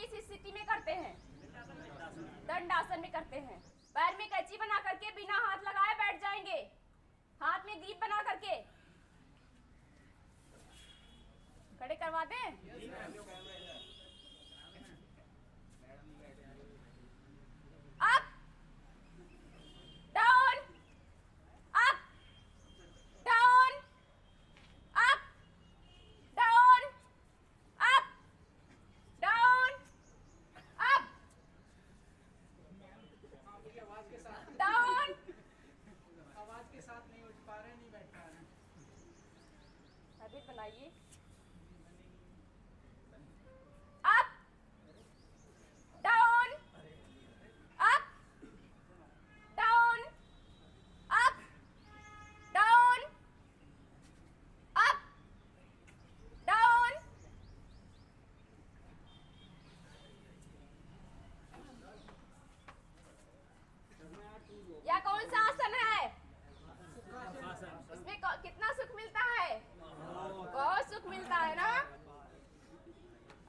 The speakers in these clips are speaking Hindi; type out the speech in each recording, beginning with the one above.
किस स्थिति में करते हैं? दंडासन में करते हैं। पैर में कैंची बना करके बिना हाथ लगाए बैठ जाएंगे, हाथ में ग्रिप बना करके। खड़े करवा दें? Up down, up down, up down, up down, up down. आवाज के साथ नहीं उठ पा रहे, नहीं बैठ पा रहे। हैबिट बनाइए। Up down, up down, up down, up down. यह कौन सा आसन है? इसमें कितना सुख मिलता है? बहुत सुख मिलता है ना,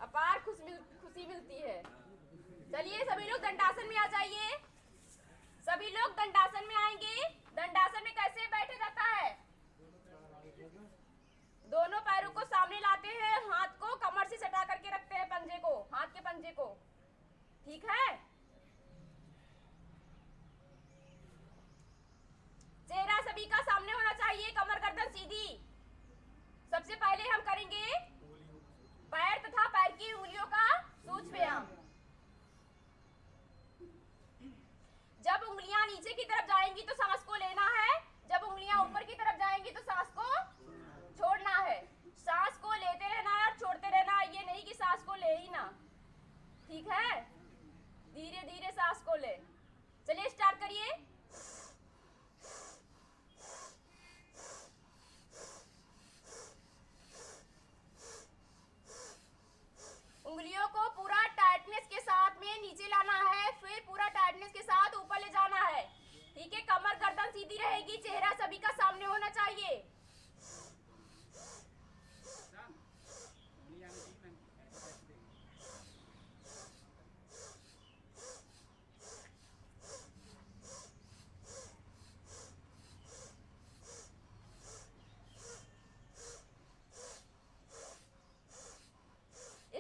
अपार खुशी मिलती है। चलिए सभी लोग दंडासन में आ जाइए। सभी लोग दंडासन में आएंगे। दंडासन में कैसे बैठे जाता है? दोनों पैरों को सामने लाते हैं, हाथ को कमर से सटा करके रखते हैं, पंजे को, हाथ के पंजे को। ठीक है? चेहरा सभी का सामने होना चाहिए, कमर गर्दन सीधी। सबसे पहले हम करेंगे पैर तथा पैर की उंगलियों का सूक्ष्म व्यायाम। जब उंगलियां नीचे की तरफ जाएंगी तो सांस को लेना है, जब उंगलियां ऊपर की तरफ जाएंगी तो सांस को छोड़ना है। सांस को लेते रहना है और छोड़ते रहना है, ये नहीं कि सांस को ले ही ना। ठीक है? धीरे धीरे सांस को ले। चलिए स्टार्ट करिए। उंगलियों को पूरा टाइटनेस के साथ में नीचे लाना है, फिर पूरा टाइटनेस के साथ ऊपर ले जाना है। ठीक है? कमर गर्दन सीधी रहेगी, चेहरा सभी का सामने होना चाहिए।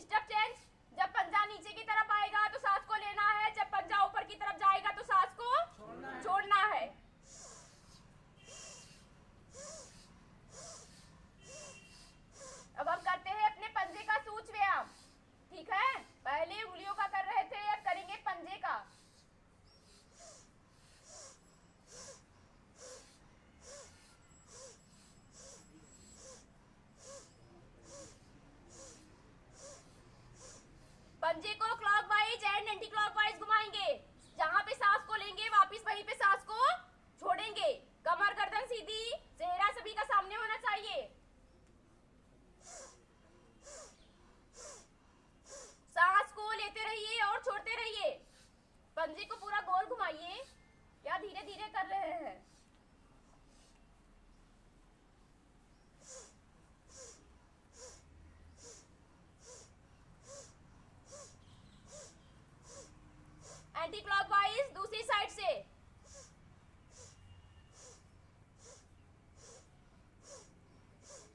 Step change. जब पंजा नीचे की तरफ आएगा तो सांस को लेना है, जब पंजा ऊपर की तरफ जाएगा तो सांस को छोड़ना है। अब हम करते हैं अपने पंजे का सूक्ष्म व्यायाम। ठीक है? पहले उंगलियों का कर रहे थे, अब करेंगे पंजे का। पंजे को क्लॉकवाइज एंड एंटी क्लॉकवाइज घुमाएंगे। जहां पे सांस को लेंगे वापस वहीं पे सांस को छोड़ेंगे। कमर गर्दन सीधी, चेहरा सभी का सामने होना चाहिए। सांस को लेते रहिए और छोड़ते रहिए। पंजे को पूरा गोल घुमाइए। क्या धीरे धीरे कर रहे हैं? एंटी क्लॉकवाइज दूसरी साइड से।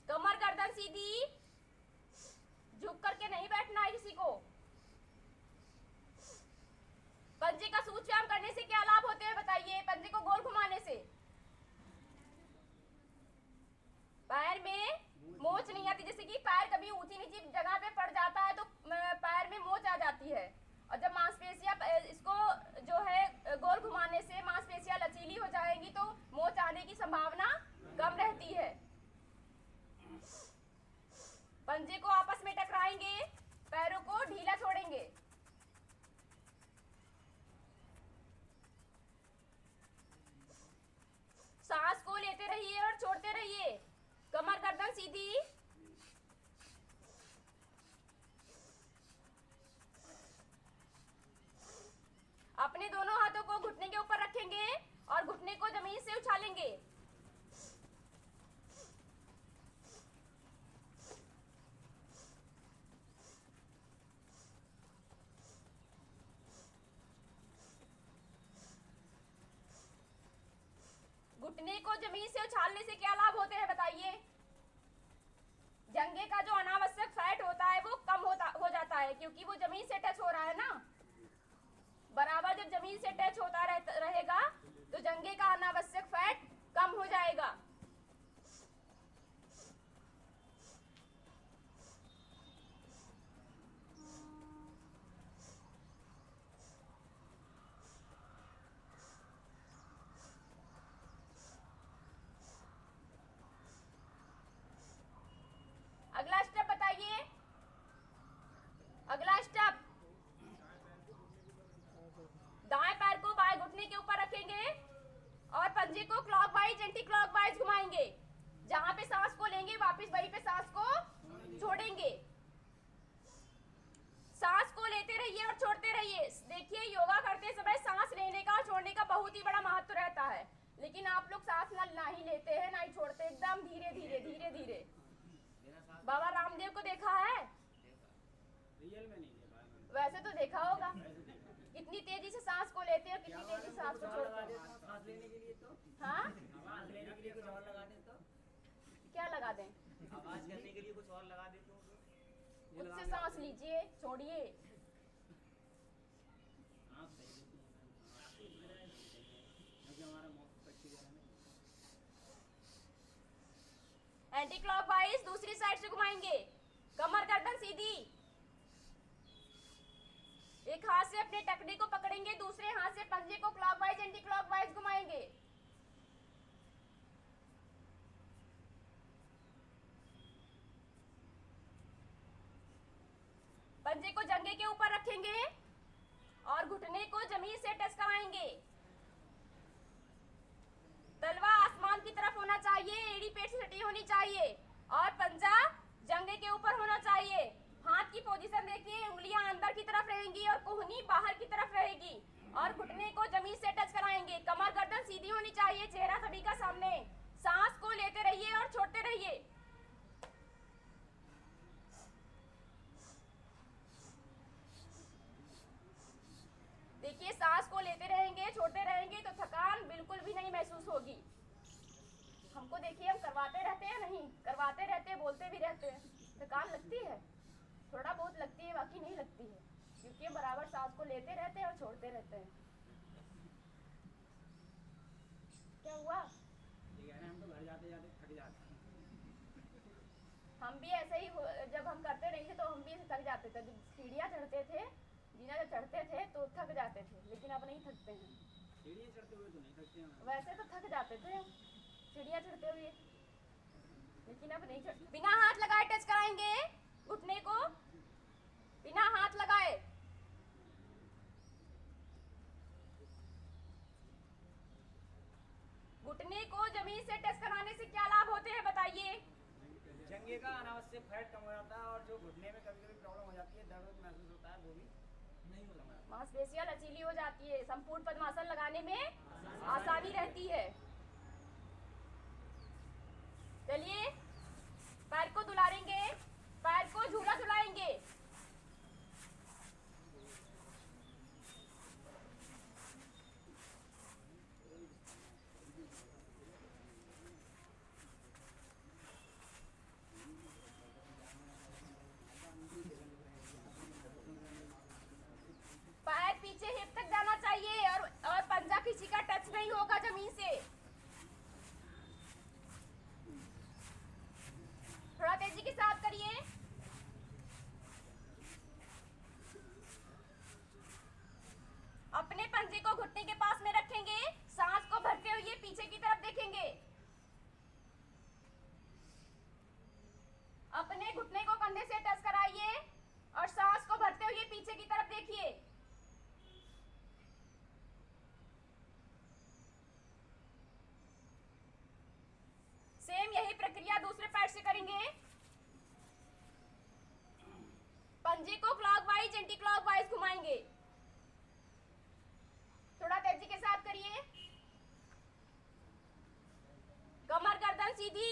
कमर गर्दन सीधी, झुक करके नहीं बैठना है किसी को। पंजे का सूक्ष्म व्यायाम करने से क्या लाभ होते हैं बताइए? पंजे को गोल घुमाने से पैर में मोच नहीं आती। जैसे कि पैर कभी ऊंची नीची जगह पे पड़ जाता है तो पैर में मोच आ जाती है, और जब मांसपेशियां इसको जो है गोल घुमाने से मांसपेशियां लचीली हो जाएंगी तो मोच आने की संभावना कम रहती है। पंजे को आपस में टकराएंगे, पैरों को ढीला छोड़ेंगे। सांस को लेते रहिए और छोड़ते रहिए। कमर गर्दन सीधी। अपने दोनों हाथों को घुटने के ऊपर रखेंगे और घुटने को जमीन से उछालेंगे। घुटने को जमीन से उछालने से क्या लाभ होते हैं बताइए? जंघे का जो अनावश्यक फैट होता है वो कम हो जाता है, क्योंकि वो जमीन से टच हो रहा है ना। बराबर जब जमीन से टच होता रहेगा तो जंघे का अनावश्यक फैट कम हो जाएगा। अगला स्टेप बताइए, अगला स्टेप, दाएं पैर को बाएं घुटने के ऊपर रखेंगे और पंजे को क्लॉकवाइज एंटी क्लॉकवाइज घुमाएंगे। जहां पे सांस को लेंगे वापस वहीं पे सांस को छोड़ेंगे। सांस को लेते रहिए और छोड़ते रहिए। देखिए, योगा करते समय सांस लेने का और छोड़ने का बहुत ही बड़ा महत्व रहता है, लेकिन आप लोग सांस ना ही लेते हैं ना ही छोड़ते, एकदम धीरे धीरे धीरे धीरे। बाबा रामदेव को देखा है? रियल में नहीं देखा है। वैसे तो देखा होगा, कितनी तेजी से सांस को लेते हैं और कितनी तेजी से सांस को छोड़ते हैं। सांस लेने के लिए तो हाँ, सांस लेने के लिए कुछ और लगा दे तो क्या लगा दें? आवाज करने के लिए कुछ और लगा दे तो उससे सांस लीजिए, छोड़िए। हाँ सही है, क्योंकि हमारा मौसम पक्षी जो है ना। एंटी क्लॉकवाइज दूसरी साइड से घुमाएंगे। कमर गर्दन सीधी। एक हाथ से अपने टकने को पकड़ेंगे, दूसरे हाथ से पंजे को क्लॉकवाइज एंटी क्लॉकवाइज घुमाएंगे। पंजे को जंघे के ऊपर रखेंगे और घुटने को जमीन से टच कराएंगे। तलवा आसमान की तरफ होना चाहिए, एड़ी पेट से सटी होनी चाहिए और पंजा जंघे के ऊपर होना चाहिए। हाथ की पोजीशन देखिए, उंगलियां अंदर की तरफ रहेंगी और कोहनी बाहर की तरफ रहेगी और घुटने को जमीन से टच कराएंगे। कमर गर्दन सीधी होनी चाहिए, चेहरा सभी का सामने। सांस को लेते रहिए और छोड़ते रहिए। देखिए, सांस को लेते रहेंगे, छोड़ते रहेंगे तो थकान बिल्कुल भी नहीं महसूस होगी। हमको देखिए, हम करवाते रहते हैं, नहीं करवाते रहते हैं, बोलते भी रहते हैं, थकान लगती है, थोड़ा बहुत लगती है, बाकी नहीं लगती है, क्योंकि हम बराबर सांस को लेते रहते हैं और छोड़ते रहते हैं। क्या हुआ? हम तो घर जाते जाते थक जाते हैं। हम भी ऐसे ही, जब हम करते नहीं थे तो हम भी ऐसे थक जाते थे। जब सीढ़ियाँ चढ़ते थे, जीना जब चढ़ते थे तो थक जाते थे, लेकिन अब नहीं थकते हैं। सीढ़ियाँ चढ़ते हुए तो नहीं थकते हैं। वैसे तो थक जाते थे सीढ़ियाँ चढ़ते हुए, लेकिन अब नहीं चढ़। बिना हाथ लगाए टच कराएंगे घुटने को, बिना हाथ लगाए। घुटने को जमीन से टच कराने से क्या लाभ होते हैं बताइए? जंघे का अनावश्यक फैट कम हो जाता है और जो घुटने में कभी कभी प्रॉब्लम हो जाती है, दर्द महसूस होता है, वो भी नहीं होता है। मांसपेशियां लचीली हो जाती है, संपूर्ण पद्मासन लगाने में आसानी रहती है। चलिए, पैर को दुलारेंगे, पैर को झूला झुलाएंगे। पैर पीछे हिप तक जाना चाहिए और पंजा किसी का टच नहीं होगा जमीन से। थोड़ा तेजी के साथ करिए। अपने पंजे को घुटने के पास में रखेंगे, सांस को भरते हुए पीछे की तरफ देखेंगे। अपने घुटने को कंधे से टच कराइए और सांस को भरते हुए पीछे की तरफ देखिए। सेम यही प्रक्रिया दूसरे पैर से करेंगे। पंजे को क्लॉकवाइज एंटी क्लॉकवाइज घुमाएंगे। थोड़ा तेजी के साथ करिए। कमर गर्दन सीधी।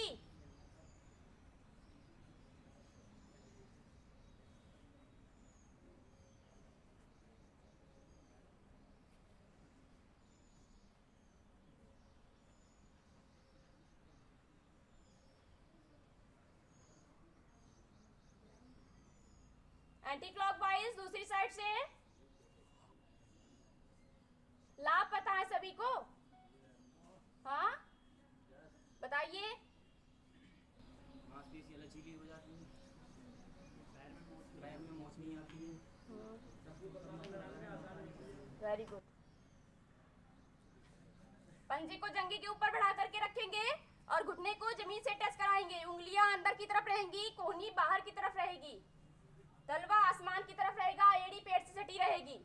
एंटी क्लॉकवाइज दूसरी साइड से। लाभ पता है सभी को? हाँ बताइए। मांसपेशियाँ लचीली हो जाती हैं, पैर में मोच नहीं आती है। Very good. पंजे को जंघे के ऊपर बढ़ा करके रखेंगे और घुटने को जमीन से टच कराएंगे। उंगलियां अंदर की तरफ रहेंगी, कोहनी बाहर की तरफ रहेगी, तलवा आसमान की तरफ रहेगा, एड़ी पेट से सटी रहेगी।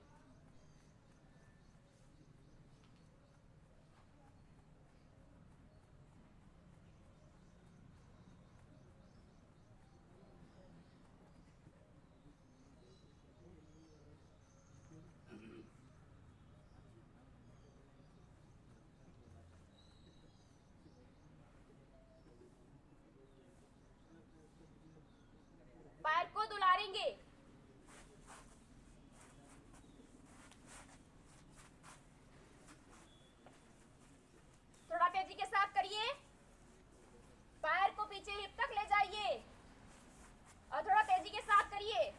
पैर को दुलारेंगे। थोड़ा तेजी के साथ करिए। पैर को पीछे हिप तक ले जाइए और थोड़ा तेजी के साथ करिए।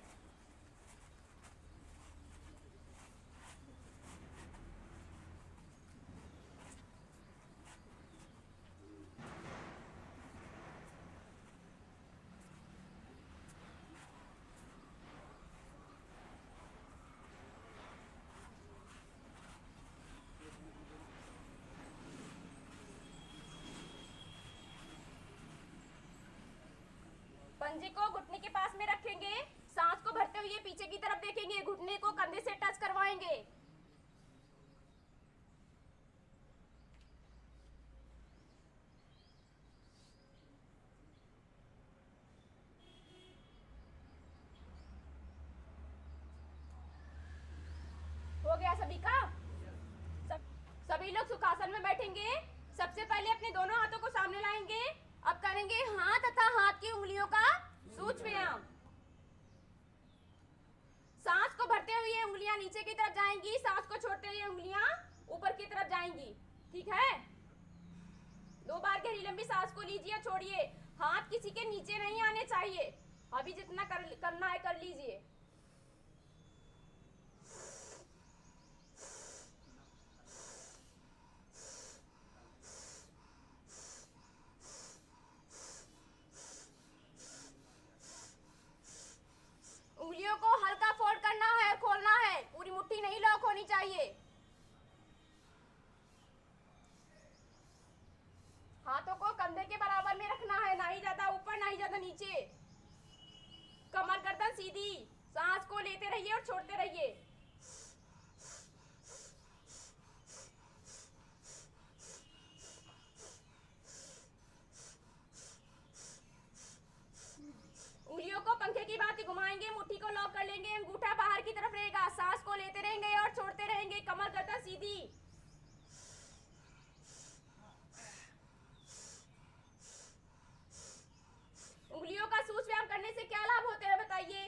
पंजे को घुटने के पास में रखेंगे, सांस को भरते हुए पीछे की तरफ देखेंगे, घुटने को कंधे से टच करवाएंगे। हो गया सभी का? सभी लोग सुखासन में बैठेंगे। सबसे पहले अपने दोनों हाथों को सामने लाएंगे। अब करेंगे हाथ तथा हाथ की उंगलियों का सूक्ष्म व्यायाम। सांस को भरते हुए उंगलियां नीचे की तरफ जाएंगी, सांस को छोड़ते हुए उंगलियां ऊपर की तरफ जाएंगी। ठीक है? 2 बार गहरी लंबी सांस को लीजिए, छोड़िए। हाथ किसी के नीचे नहीं आने चाहिए। अभी जितना करना है कर लीजिए। उंगलियों को हल्का फोल्ड करना है, खोलना है, पूरी मुट्ठी नहीं लॉक होनी चाहिए। हाथों को कंधे के बराबर में रखना है, ना ही ज्यादा ऊपर ना ही ज्यादा नीचे। कमर गर्दन सीधी। सांस को लेते रहिए और छोड़ते रहिए। उंगलियों को पंखे की भांति घुमाएंगे, मुट्ठी को लॉक कर लेंगे, अंगूठा बाहर की तरफ रहेगा। सांस को लेते रहेंगे और छोड़ते रहेंगे, कमर गर्दन सीधी। उंगलियों का सूक्ष्म व्यायाम करने से क्या लाभ होते हैं बताइए?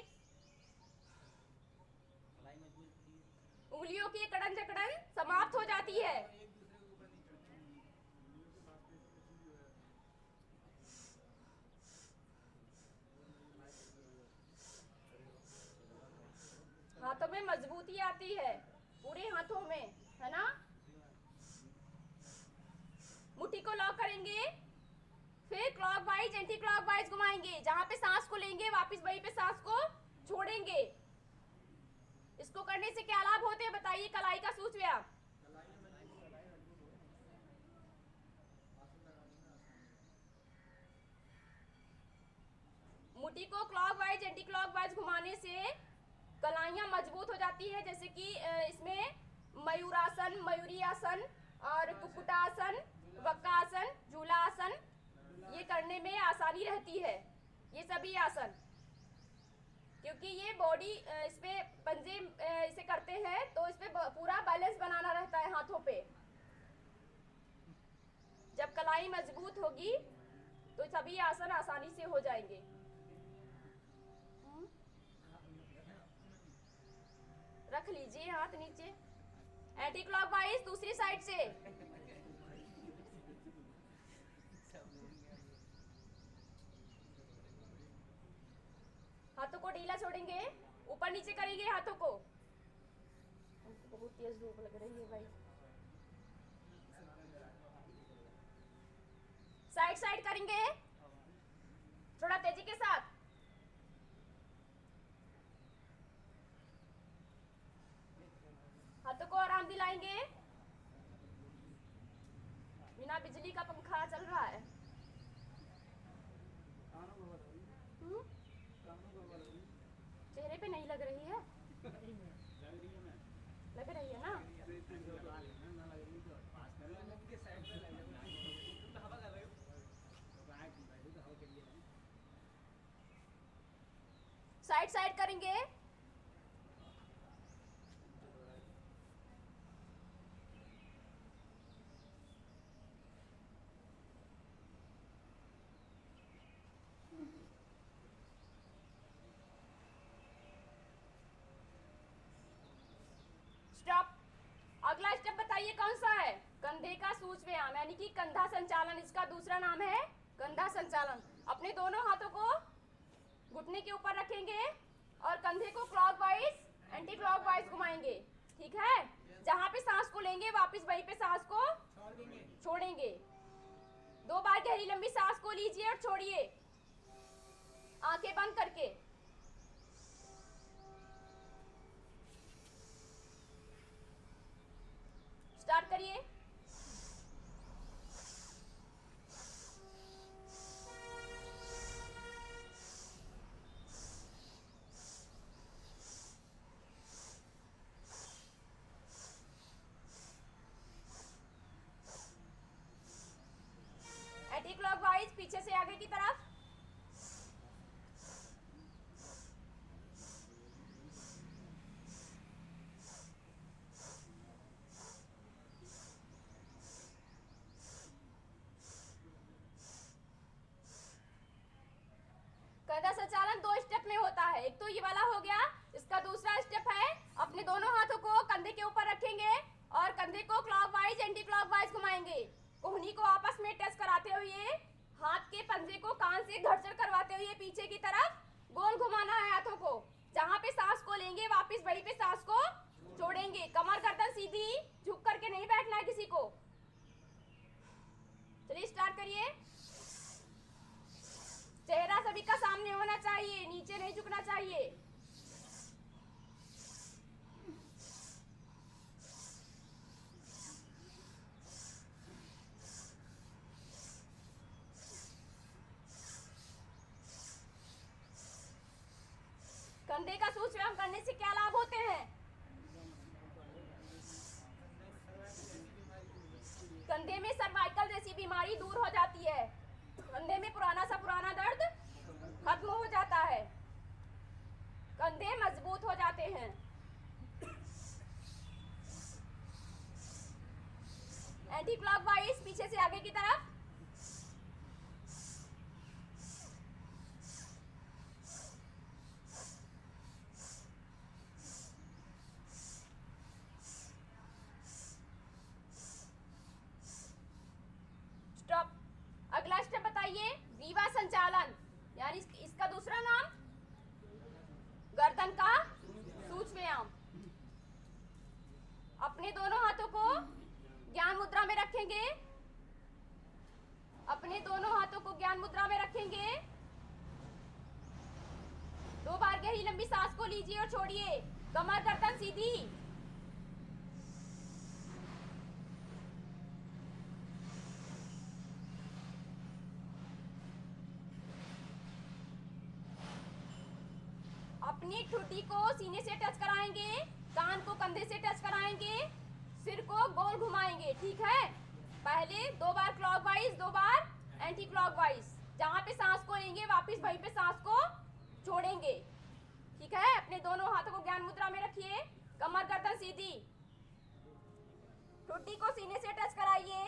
उंगलियों की कड़न जकड़न समाप्त हो जाती है। हाथों में मजबूती आती है, पूरे हाथों में, है ना? मुट्ठी को लॉक करेंगे, फिर क्लॉकवाइज एंटी क्लॉकवाइज घुमाएंगे। जहां पे सांस को लेंगे वापस वहीं पे सांस को छोड़ेंगे। इसको करने से क्या लाभ होते हैं बताइए? कलाई का सूक्ष्म व्यायाम। मुट्ठी को क्लॉकवाइज एंटी क्लॉकवाइज घुमाने से कलाइयां मजबूत हो जाती है। जैसे कि इसमें मयूरासन, मयूरी आसन और कुक्कुटासन, वक्रासन, झूलासन, ये करने में आसानी रहती है। ये सभी आसन, क्योंकि ये बॉडी इसमें पंजे इसे करते हैं तो इसमें पूरा बैलेंस बनाना रहता है हाथों पे। जब कलाई मजबूत होगी तो सभी आसन आसानी से हो जाएंगे। रख लीजिए हाथ नीचे। एंटी क्लॉकवाइज दूसरी साइड से। हाथों को ढीला छोड़ेंगे, ऊपर नीचे करेंगे हाथों को। बहुत तेज धूप लग रही है भाई। साइड साइड करेंगे थोड़ा तेजी के साथ। हाथों को आराम दिलाएंगे। बिना बिजली का पंखा चल रहा है। चेहरे पे नहीं लग रही है। लग रही है ना। साइड साइड करेंगे। स्टॉप। अगला स्टेप बताइए कौन सा है? कंधे का सूच व्यायाम यानी कि कंधा संचालन, इसका दूसरा नाम है कंधा संचालन। अपने दोनों हाथों को घुटने के ऊपर रखेंगे और कंधे को क्लॉकवाइज एंटी क्लॉकवाइज घुमाएंगे। ठीक है? जहां पे सांस को लेंगे वापस वहीं पे सांस को छोड़ेंगे। 2 बार गहरी लंबी सांस को लीजिए और छोड़िए आंखें बंद करके। स्टार्ट करिए। एंटी क्लॉकवाइज पीछे से आगे की तरफ। कंधा संचालन 2 स्टेप में होता है। एक तो ये वाला हो गया। इसका दूसरा स्टेप है अपने दोनों हाथों को कंधे के ऊपर रखेंगे और कंधे को क्लॉकवाइज एंटी क्लॉकवाइज घुमाएंगे। कोहनी को आपस में टच कराते हुए हाथ के पंजे को कान से घर्षण करवाते हुए पीछे की तरफ गोल घुमाना है हाथों को। जहां पे सांस को लेंगे वापस वहीं पे सांस को छोड़ेंगे। कमर गर्दन सीधी, झुक करके नहीं बैठना है किसी को। चलिए स्टार्ट करिए। चेहरा सभी का सामने होना चाहिए, नीचे नहीं झुकना चाहिए। कंधे का सूच व्यायाम करने से क्या लाभ होते हैं? कंधे में सर्वाइकल जैसी बीमारी दूर हो जाती है। कंधे में पुराना सा पुराना दर्द खत्म हो जाता है। कंधे मजबूत हो जाते हैं। एंटी क्लॉकवाइज पीछे से आगे की तरफ। स्टॉप। अगला स्टेप बताइए रीवा संचालन यानी इसका दूसरा नाम गर्दन का सूच व्यायाम। अपने दोनों हाथों को ज्ञान मुद्रा में रखेंगे। अपने दोनों हाथों को ज्ञान मुद्रा में रखेंगे। 2 बार गहरी लंबी सांस को लीजिए और छोड़िए। कमर गर्दन सीधी। अपनी ठुड्डी को सीने से टच कराएंगे, कान को कंधे से टच कराएंगे, सिर को गोल घुमाएंगे। ठीक है? पहले 2 बार क्लॉकवाइज, 2 बार एंटी क्लॉकवाइज। जहां पे सांस को लेंगे वापस वहीं पे सांस को छोड़ेंगे। ठीक है? अपने दोनों हाथों को ज्ञान मुद्रा में रखिए। कमर गर्दन सीधी। ठुड्डी को सीने से टच कराइए।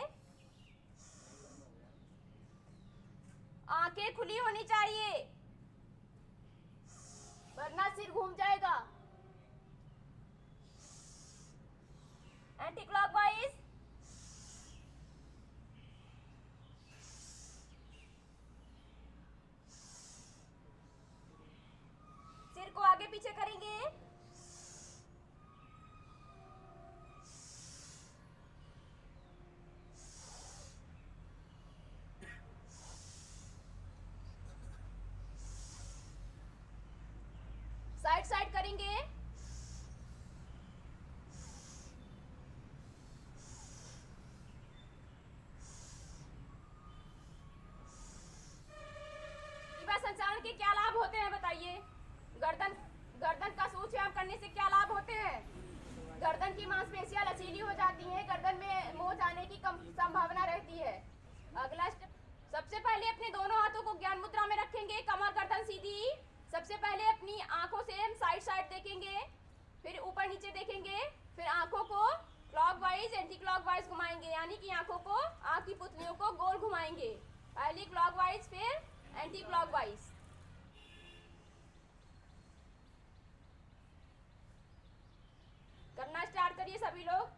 आंखें खुली होनी चाहिए वरना सिर घूम जाएगा। Anti clockwise. सिर को आगे पीछे करेंगे। साइड साइड करेंगे। संचालन के क्या लाभ होते हैं बताइए? गर्दन का सूक्ष्म व्यायाम करने से क्या लाभ होते हैं? गर्दन की मांसपेशियां लचीली हो जाती हैं, गर्दन में मोच आने की कम संभावना रहती है। अगला स्टेप, सबसे पहले अपने दोनों हाथों को ज्ञान मुद्रा में रखेंगे, कमर गर्दन सीधी। सबसे पहले अपनी आंखों से हम साइड साइड देखेंगे, फिर ऊपर नीचे देखेंगे, फिर आंखों को क्लॉकवाइज एंटी क्लॉकवाइज घुमाएंगे, यानी कि आंखों को, आंख की पुतलियों को गोल घुमाएंगे। पहले क्लॉकवाइज फिर एंटी क्लॉकवाइज। करना स्टार्ट करिए सभी लोग।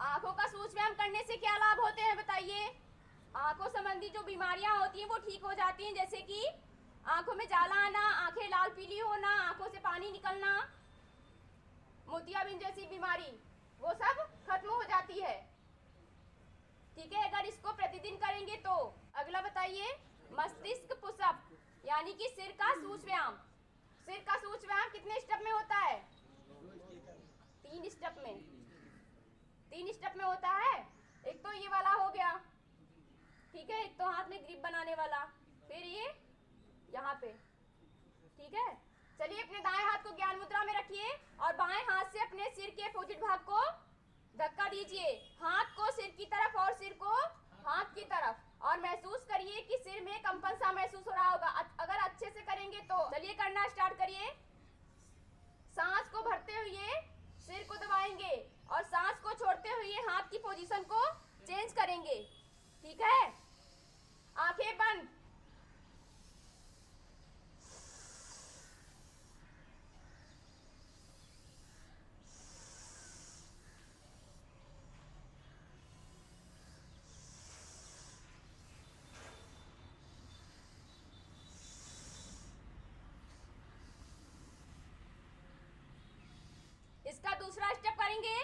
आंखों का सूक्ष्म व्यायाम करने से क्या लाभ होते हैं बताइए? आंखों संबंधी जो बीमारियां होती हैं वो ठीक हो जाती हैं, जैसे कि आंखों में जाला आना, आंखें लाल पीली होना, आंखों से पानी निकलना, मोतियाबिंद जैसी बीमारी, वो सब खत्म हो जाती है। ठीक है, अगर इसको प्रतिदिन करेंगे तो। अगला बताइए, मस्तिष्क पुशअप यानी कि सिर का सूक्ष्म व्यायाम। सिर का सूक्ष्म व्यायाम कितने स्टेप में होता है? 3 स्टेप में। 3 स्टेप में होता है। एक तो ये वाला हो गया, ठीक है, एक तो हाथ में ग्रिप बनाने वाला, फिर ये यहाँ पे। ठीक है, चलिए अपने दाएं हाथ को ज्ञान मुद्रा में रखिए और बाएं हाथ से अपने सिर के अपोजिट भाग को धक्का दीजिए, हाथ को सिर की तरफ और सिर को हाथ की तरफ, और महसूस करिए कि सिर में कंपन सा महसूस हो रहा होगा। अगर अच्छे से करेंगे तो। चलिए करना स्टार्ट करिए। सांस को भरते हुए सिर को दबाएंगे और सांस को छोड़ते हुए हाथ की पोजीशन को चेंज करेंगे। ठीक है, आंखें बंद। इसका दूसरा स्टेप करेंगे।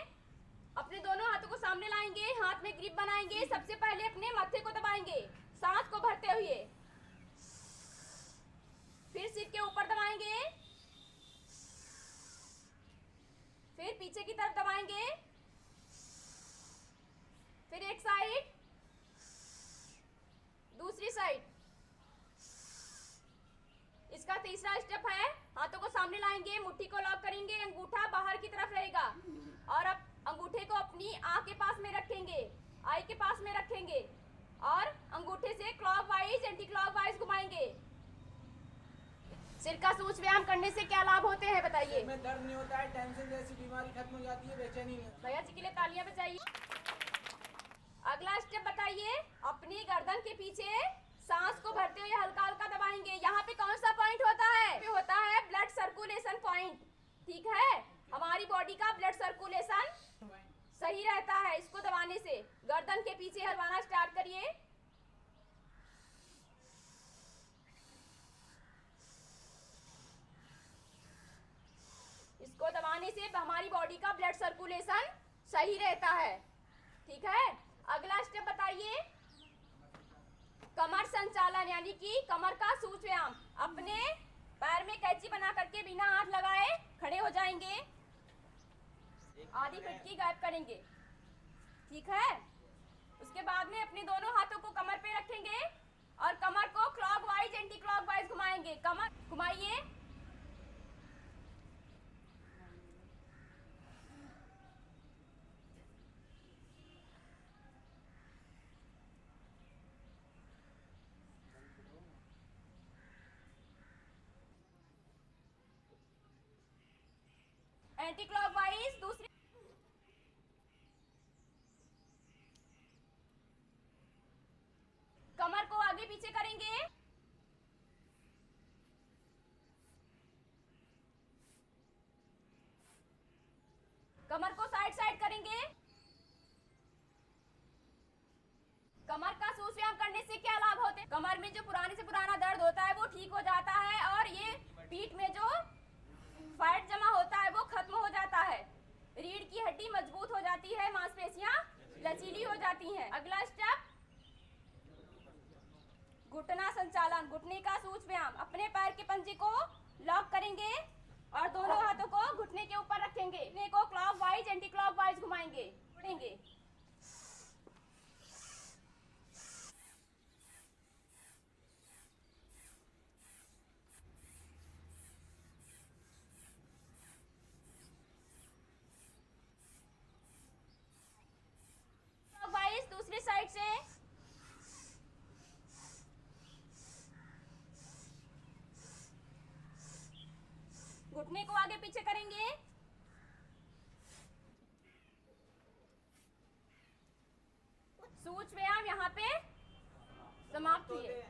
अपने दोनों हाथों को सामने लाएंगे, हाथ में ग्रिप बनाएंगे, सबसे पहले अपने माथे को दबाएंगे सांस को भरते हुए, फिर सिर के ऊपर दबाएंगे, फिर पीछे की तरफ दबाएंगे, फिर एक साइड, दूसरी साइड। इसका तीसरा स्टेप है, हाथों को सामने लाएंगे, मुट्ठी को लॉक करेंगे, अंगूठा बाहर की तरफ रहेगा और अब अंगूठे को अपनी आंख के पास में रखेंगे, आई के पास में रखेंगे और अंगूठे से क्लॉकवाइज एंटी क्लॉकवाइज घुमाएंगे। सिर का सूक्ष्म व्यायाम करने से क्या लाभ होते हैं बताइए? में दर्द नहीं होता है, टेंशन जैसी बीमारी खत्म हो जाती है, बेचैनी नहीं। भैया जी के लिए तालियां बजाइए। अगला स्टेप बताइए, अपनी गर्दन के पीछे सांस को भरते हुए हल्का हल्का दबाएंगे। यहाँ पे कौन सा पॉइंट होता है? पे होता है ब्लड सर्कुलेशन पॉइंट। ठीक है, हमारी बॉडी का ब्लड सर्कुलेशन सही रहता है इसको दबाने से। गर्दन के पीछे हलवाना स्टार्ट करिए। इसको दबाने से हमारी बॉडी का ब्लड सर्कुलेशन सही रहता है। ठीक है, अगला स्टेप बताइए, कमर संचालन यानी कि कमर का सूक्ष्म व्यायाम। अपने पैर में कैंची बना करके बिना हाथ लगाए खड़े हो जाएंगे, आधी फिटकी गायब करेंगे। ठीक है, उसके बाद में अपने दोनों हाथों को कमर पे रखेंगे और कमर को क्लॉकवाइज एंटी क्लॉकवाइज घुमाएंगे। कमर घुमाइए। एंटी क्लॉकवाइज दूसरी। कमर को आगे पीछे करेंगे। कमर को साइड साइड करेंगे। कमर का सूक्ष्म व्यायाम करने से क्या लाभ होते हैं? कमर में जो पुराने से पुराना दर्द होता है वो ठीक हो जाता है और लचीली हो जाती हैं। अगला स्टेप घुटना संचालन, घुटने का सूक्ष्म व्यायाम। अपने पैर के पंजे को लॉक करेंगे और दोनों हाथों को घुटने के ऊपर रखेंगे। घुटने को क्लॉकवाइज एंटी क्लॉकवाइज घुमाएंगे, मुड़ेंगे। क्लॉकवाइज दूसरी साइड से। घुटने को आगे पीछे करेंगे। सूक्ष्म व्यायाम यहाँ पे समाप्त हुए।